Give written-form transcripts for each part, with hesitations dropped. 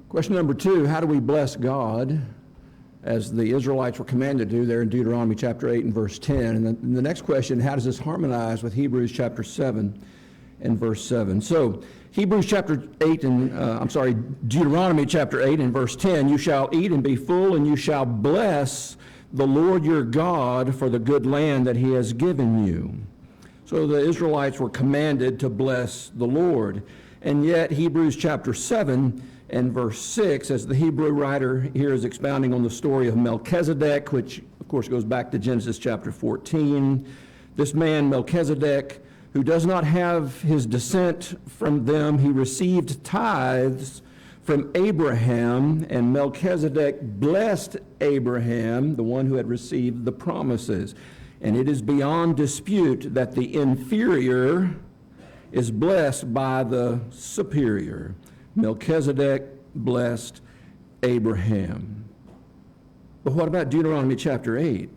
Question number 2, how do we bless God as the Israelites were commanded to do there in Deuteronomy chapter 8 and verse 10? And the next question, how does this harmonize with Hebrews chapter 7 and verse 7? So Deuteronomy chapter 8 and verse 10, you shall eat and be full, and you shall bless the Lord your God for the good land that he has given you. So the Israelites were commanded to bless the Lord. And yet Hebrews chapter 7 and verse 6, as the Hebrew writer here is expounding on the story of Melchizedek, which of course goes back to Genesis chapter 14. This man Melchizedek, who does not have his descent from them, he received tithes from Abraham, and Melchizedek blessed Abraham, the one who had received the promises. And it is beyond dispute that the inferior is blessed by the superior. Melchizedek blessed Abraham. But what about Deuteronomy chapter 8?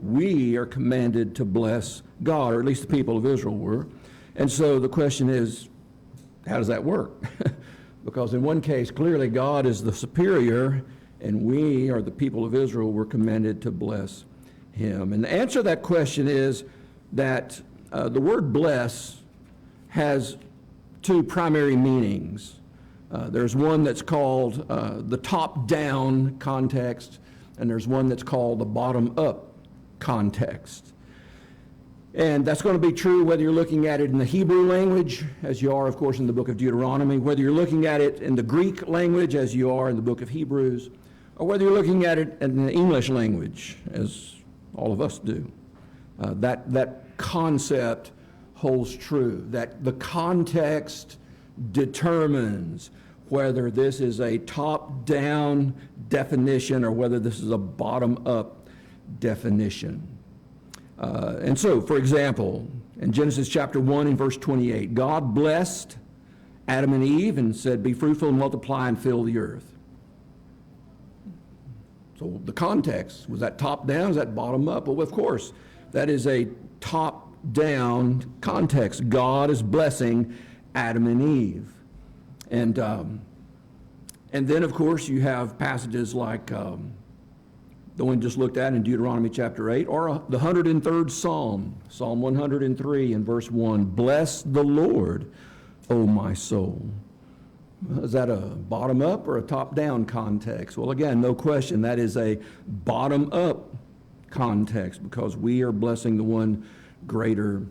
We are commanded to bless God, or at least the people of Israel were. And so the question is, how does that work? Because in one case, clearly God is the superior, and we, or the people of Israel, were commanded to bless him. And the answer to that question is that the word bless has two primary meanings. There's one that's called the top-down context, and there's one that's called the bottom-up context. And that's going to be true whether you're looking at it in the Hebrew language, as you are, of course, in the book of Deuteronomy, whether you're looking at it in the Greek language, as you are in the book of Hebrews, or whether you're looking at it in the English language, as all of us do. That concept holds true, that the context determines whether this is a top-down definition or whether this is a bottom-up definition. And so, for example, in Genesis chapter 1 and verse 28, God blessed Adam and Eve and said, be fruitful and multiply and fill the earth. So the context, was that top-down, is that bottom-up? Well, of course, that is a top-down context. God is blessing Adam and Eve. And then, of course, you have passages like the one just looked at in Deuteronomy chapter 8, or the 103rd Psalm, Psalm 103 and verse 1, bless the Lord, O my soul. Is that a bottom-up or a top-down context? Well, again, no question, that is a bottom-up context because we are blessing the one greater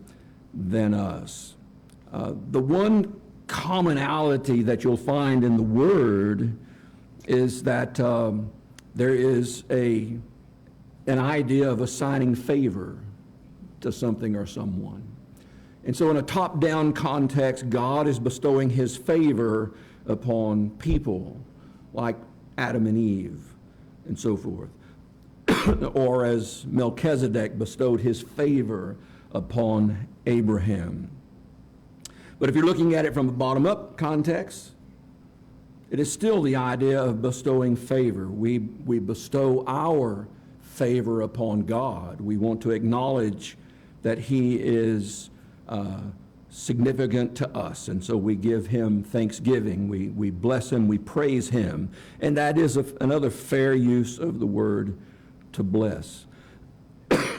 than us. The one commonality that you'll find in the Word is that there is an idea of assigning favor to something or someone. And so in a top-down context, God is bestowing his favor upon people like Adam and Eve and so forth. Or as Melchizedek bestowed his favor upon Abraham. But if you're looking at it from a bottom-up context, it is still the idea of bestowing favor. We bestow our favor upon God. We want to acknowledge that he is significant to us, and so we give him thanksgiving. We bless him, we praise him, and that is another fair use of the word to bless.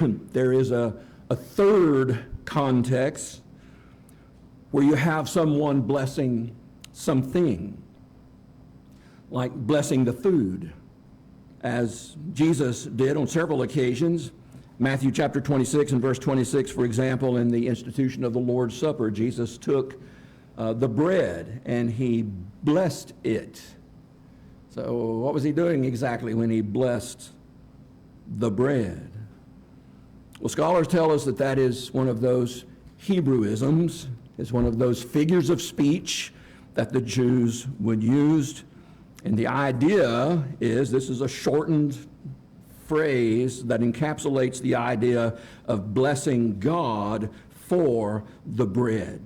There is a third context where you have someone blessing something, like blessing the food, as Jesus did on several occasions. Matthew chapter 26 and verse 26, for example, in the institution of the Lord's Supper, Jesus took the bread and he blessed it. So what was he doing exactly when he blessed the bread? Well, scholars tell us that that is one of those Hebrewisms. It's one of those figures of speech that the Jews would use. And the idea is, this is a shortened phrase that encapsulates the idea of blessing God for the bread.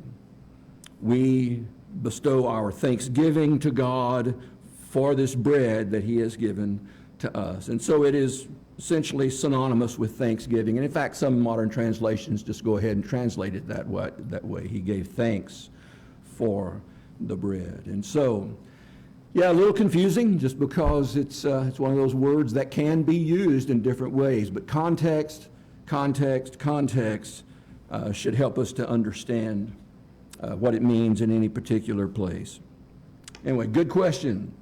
We bestow our thanksgiving to God for this bread that he has given to us. And so it is essentially synonymous with thanksgiving. And in fact, some modern translations just go ahead and translate it that way. He gave thanks for the bread. And so Yeah, a little confusing just because it's one of those words that can be used in different ways. But context should help us to understand what it means in any particular place. Anyway, good question.